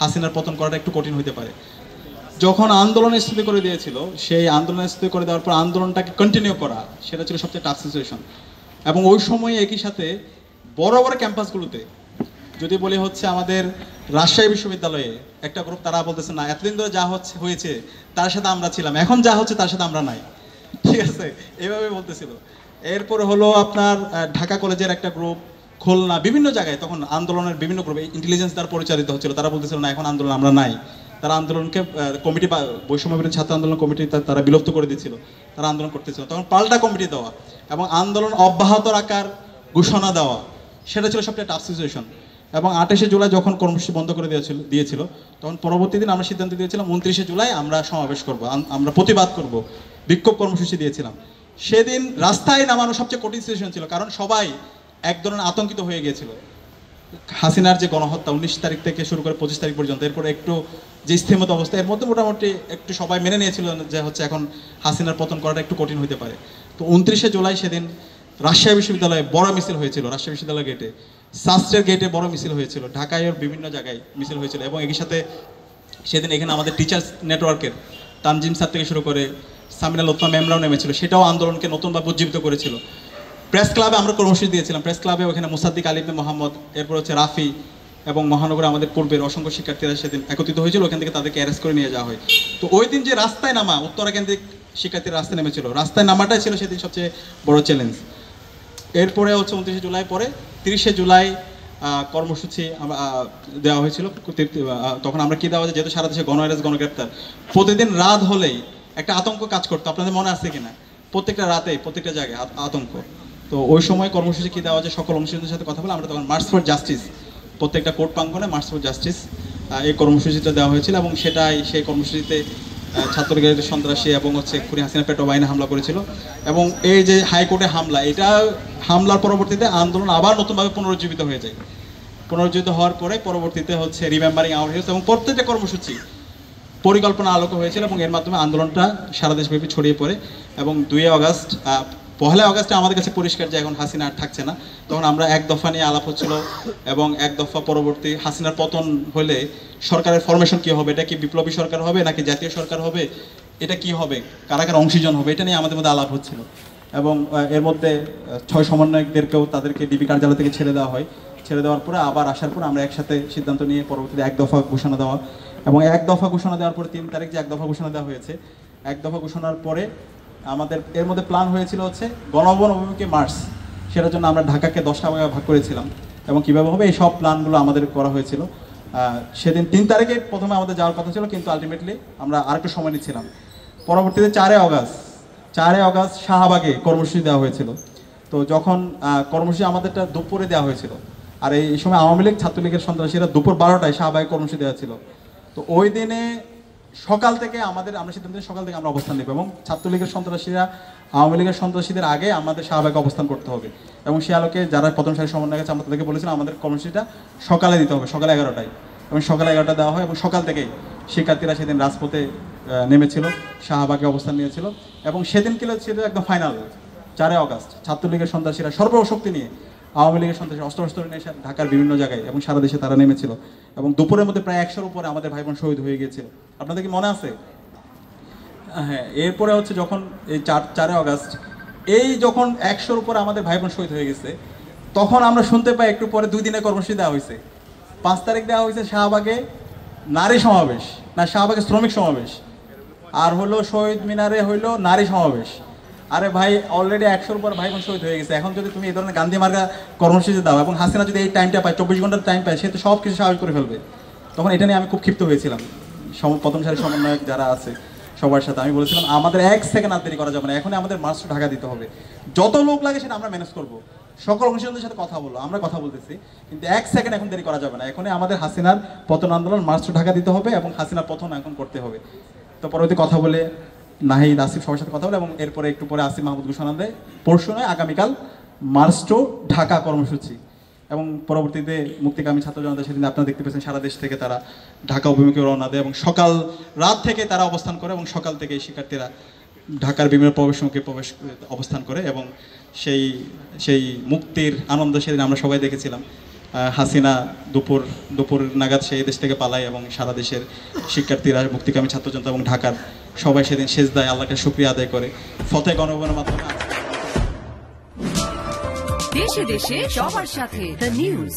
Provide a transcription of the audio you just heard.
হাসিনার পতন করাটা একটু কঠিন হতে পারে। যখন আন্দোলন স্থিতি করে দিয়েছিল, সেই আন্দোলন স্থিতি করে দেওয়ার পর আন্দোলনটাকে কন্টিনিউ করা, সেটা ছিল সবচেয়ে টাফ সিচুয়েশন। এবং ওই সময়ে একই সাথে বড় বড় ক্যাম্পাসগুলোতে যদি বলি হচ্ছে আমাদের রাজশাহী বিশ্ববিদ্যালয়ে একটা গ্রুপ, তারা বলতেছে না, এতদিন ধরে যা হয়েছে তার সাথে আমরা ছিলাম, এখন যা হচ্ছে তার সাথে আমরা নাই, ঠিক আছে, এইভাবে বলতেছিল। এরপরে হলো আপনার ঢাকা কলেজের একটা গ্রুপ, খুলনা, বিভিন্ন জায়গায় তখন আন্দোলনের বিভিন্ন গ্রুপ, ইন্টেলিজেন্স দ্বারা পরিচালিত হচ্ছিল, তারা বলতেছিল না, এখন আন্দোলন আমরা নাই। তারা আন্দোলনকে কমিটি, বৈষম্য বিরোধী ছাত্র আন্দোলন কমিটি তারা বিলুপ্ত করে দিচ্ছিল, তারা আন্দোলন করতেছিল। তখন পাল্টা কমিটি দেওয়া এবং আন্দোলন অব্যাহত রাখার ঘোষণা দেওয়া, সেটা ছিল সবচেয়ে টাফ সিচুয়েশন। এবং 28শে জুলাই যখন কর্মসূচি বন্ধ করে দিয়েছিল, তখন পরবর্তী দিন আমরা সিদ্ধান্ত দিয়েছিলাম 29শে জুলাই আমরা সমাবেশ করব, আমরা প্রতিবাদ করব, বিক্ষোভ কর্মসূচি দিয়েছিলাম। সেদিন রাস্তায় নামানো সবচেয়ে কঠিন সিচুয়েশন ছিল, কারণ সবাই এক ধরনের আতঙ্কিত হয়ে গিয়েছিল। হাসিনার যে গণহত্যা 19 তারিখ থেকে শুরু করে 25 তারিখ পর্যন্ত, এরপরে একটু যে স্থিমত অবস্থা, এর মধ্যে মোটামুটি একটু সবাই মেনে নিয়েছিল যে হচ্ছে এখন হাসিনার পতন করাটা একটু কঠিন হতে পারে। তো 29শে জুলাই সেদিন রাজশাহী বিশ্ববিদ্যালয়ে বড় মিছিল হয়েছিল, রাজশাহী বিশ্ববিদ্যালয় গেটে, শাস্ত্রের গেটে বড় মিছিল হয়েছিল, ঢাকায় বিভিন্ন জায়গায় মিছিল হয়েছিল। এবং একই সাথে সেদিন এখানে আমাদের টিচার্স নেটওয়ার্কের তানজিম স্যার থেকে শুরু করে সামিনা লোতমা ম্যামরাও নেমেছিল, সেটাও আন্দোলনকে নতুনভাবে উজ্জীবিত করেছিল। প্রেস ক্লাবে আমরা কর্মসূচি দিয়েছিলাম, প্রেস ক্লাবে ওখানে মুসাদ্দিক আলী ইবনে মোহাম্মদ, এরপর হচ্ছে রাফি এবং মহানগরে আমাদের পূর্বের অসংখ্য শিক্ষার্থীরা সেদিন একত্রিত হয়েছিল, ওখান থেকে তাদেরকে অ্যারেস্ট করে নিয়ে যাওয়া হয়। তো ওই দিন যে রাস্তায় নামা, উত্তরা কেন্দ্রিক শিক্ষার্থীরা রাস্তায় নেমেছিল, রাস্তায় নামাটাই ছিল সেদিন সবচেয়ে বড় চ্যালেঞ্জ। এরপরে হচ্ছে 29শে জুলাই পরে 30শে জুলাই কর্মসূচি দেওয়া হয়েছিল। তখন আমরা কী দেওয়া হয়েছে, যেহেতু সারা দেশে গণহ্যারাস গণগ্রেপ্তার, প্রতিদিন রাত হলেই একটা আতঙ্ক কাজ করতো, আপনাদের মনে আছে কিনা, প্রত্যেকটা রাতে প্রত্যেকটা জায়গায় আতঙ্ক। তো ওই সময় কর্মসূচি কী দেওয়া যায়, সকল অংশীদারদের সাথে কথা বলে আমরা তখন মার্চ ফর জাস্টিস, প্রত্যেকটা কোর্ট প্রাঙ্গণে মার্চ ফর জাস্টিস এই কর্মসূচিটা দেওয়া হয়েছিল। এবং সেটাই সেই কর্মসূচিতে ছাত্রলীগের সন্ত্রাসী এবং হচ্ছে খুনি হাসিনা পেটো বাহিনী হামলা করেছিল। এবং এই যে হাইকোর্টে হামলা, এটা হামলার পরবর্তীতে আন্দোলন আবার নতুনভাবে পুনরুজ্জীবিত হয়ে যায়। পুনরুজ্জীবিত হওয়ার পরে পরবর্তীতে হচ্ছে রিমেম্বারিং আওয়ার হিরোজ এবং প্রত্যেকটা কর্মসূচি পরিকল্পনা আলোকে হয়েছিল এবং এর মাধ্যমে আন্দোলনটা সারা দেশব্যাপী ছড়িয়ে পড়ে। এবং 2 আগস্ট, 1 আগস্টে আমাদের কাছে পরিষ্কার যে এখন হাসিনা আর থাকছে না। তখন আমরা এক দফা নিয়ে আলাপ হচ্ছিল এবং এক দফা পরবর্তী হাসিনার পতন হলে সরকারের ফরমেশন কী হবে, এটা কি বিপ্লবী সরকার হবে নাকি জাতীয় সরকার হবে, এটা কি হবে, কারা কারা অংশীজন হবে, এটা নিয়ে আমাদের মধ্যে আলাপ হচ্ছিল। এবং এর মধ্যে 6 সমন্বয়কদেরকেও তাদেরকে ডিবি কার্যালয় থেকে ছেড়ে দেওয়া হয়। ছেড়ে দেওয়ার পরে আবার আসার পর আমরা একসাথে সিদ্ধান্ত নিয়ে পরবর্তীতে এক দফা ঘোষণা দেওয়া, এবং এক দফা ঘোষণা দেওয়ার পরে 3 তারিখ যে এক দফা ঘোষণা দেওয়া হয়েছে, এক দফা ঘোষণার পরে আমাদের এর মধ্যে প্ল্যান হয়েছিল হচ্ছে গণভবন অভিমুখী মার্চ, সেটার জন্য আমরা ঢাকাকে 10টা ভাগে ভাগ করেছিলাম এবং কীভাবে হবে এই সব প্ল্যানগুলো আমাদের করা হয়েছিল। সেদিন 3 তারিখে প্রথমে আমাদের যাওয়ার কথা ছিল, কিন্তু আলটিমেটলি আমরা আরেকটু সময় নিচ্ছিলাম। পরবর্তীতে 4 আগস্ট শাহবাগে কর্মসূচি দেওয়া হয়েছিল। তো যখন কর্মসূচি আমাদেরটা দুপুরে দেওয়া হয়েছিল, আর এই সময় আওয়ামী লীগ ছাত্রলীগের সন্ত্রাসীরা দুপুর 12টায় শাহবাগে কর্মসূচি দেওয়া ছিল। তো ওই দিনে সকাল থেকে আমরা সিদ্ধান্ত সকাল থেকে আমরা অবস্থান নেব এবং ছাত্রলীগের সন্ত্রাসীরা আওয়ামী লীগের সন্ত্রাসীদের আগে আমাদের শাহবাগে অবস্থান করতে হবে। এবং সে আলোকে যারা প্রথম সারি সমন্বয় গেছে আমরা তাদেরকে বলেছিলাম আমাদের কর্মসূচিটা সকালে দিতে হবে, সকালে 11টায়, এবং সকালে 11টা দেওয়া হয়। এবং সকাল থেকেই শিক্ষার্থীরা সেদিন রাজপথে নেমেছিল, শাহবাগে অবস্থান নিয়েছিল। এবং সেদিন ছিল একদম ফাইনাল 4 আগস্ট ছাত্রলীগের সন্ত্রাসীরা সর্বশক্তি নিয়ে, আওয়ামী লীগের সন্ত্রাসী অস্ত্র নিয়ে ঢাকার বিভিন্ন জায়গায় এবং সারা দেশে তারা নেমেছিল। এবং দুপুরের মধ্যে প্রায় 100-র উপরে আমাদের ভাই বোন শহীদ হয়ে গিয়েছিল, আপনাদের কি মনে আছে? হ্যাঁ, এরপরে হচ্ছে যখন এই 4 আগস্ট এই যখন 100-র উপরে আমাদের ভাই বোন শহীদ হয়ে গেছে, তখন আমরা শুনতে পাই একটু পরে 2 দিনের কর্মসূচি দেওয়া হয়েছে। 5 তারিখ দেওয়া হয়েছে শাহবাগে নারী সমাবেশ, না শাহবাগে শ্রমিক সমাবেশ, আর হলো শহীদ মিনারে হইলো নারী সমাবেশ। আরে ভাই, অলরেডি 100-র উপর ভাই বোন শহীদ হয়ে গেছে, এখন যদি তুমি এই ধরনের গান্ধী মার্কা কর্মসূচি দাও এবং হাসিনা যদি এই টাইমটা পায়, 24 ঘন্টার টাইম পায়, সে তো সব কিছু স্বাভাবিক করে ফেলবে। তখন এটা নিয়ে আমি খুব ক্ষিপ্ত হয়েছিলাম। প্রথম সারি সমন্বয়ক যারা আছে সবার সাথে আমি বলেছিলাম আমাদের 1 সেকেন্ড আর দেরি করা যাবে না, এখনই আমাদের মার্চ টু ঢাকা দিতে হবে। যত লোক লাগে সেটা আমরা ম্যানেজ করবো, সকল অংশীদারদের সাথে কথা বলো, আমরা কথা বলতেছি, কিন্তু 1 সেকেন্ড এখন দেরি করা যাবে না। এখনই আমাদের হাসিনার পতন আন্দোলন মার্চ টু ঢাকা দিতে হবে এবং হাসিনার পতন এখন করতে হবে। তো পরবর্তী কথা বলে নাহিদ আসিফ সবার সাথে কথা বলে এবং এরপরে একটু পরে আসিফ মাহমুদ ঘোষণা দেয় পরশু নয় আগামীকাল মার্চ টু ঢাকা কর্মসূচি। এবং পরবর্তীতে মুক্তিকামী ছাত্র জনতা সেদিন আপনারা দেখতে পেয়েছেন সারা দেশ থেকে তারা ঢাকা অভিমুখে রওনা দেয় এবং রাত থেকে তারা অবস্থান করে এবং সকাল থেকে শিক্ষার্থীরা ঢাকার বিভিন্ন প্রবেশমুখে অবস্থান করে এবং সেই মুক্তির আনন্দ সেদিন আমরা সবাই দেখেছিলাম। হাসিনা দুপুর নাগাদ সেই দেশ থেকে পালায় এবং সারা দেশের শিক্ষার্থীরা, মুক্তিকামী ছাত্র জনতা এবং ঢাকার সবাই সেদিন সেজদায় আল্লাহকে শুকরিয়া আদায় করে ফতেহ গণভবনের মাধ্যমে। দেশে দেশে সবার সাথে দ্য নিউজ।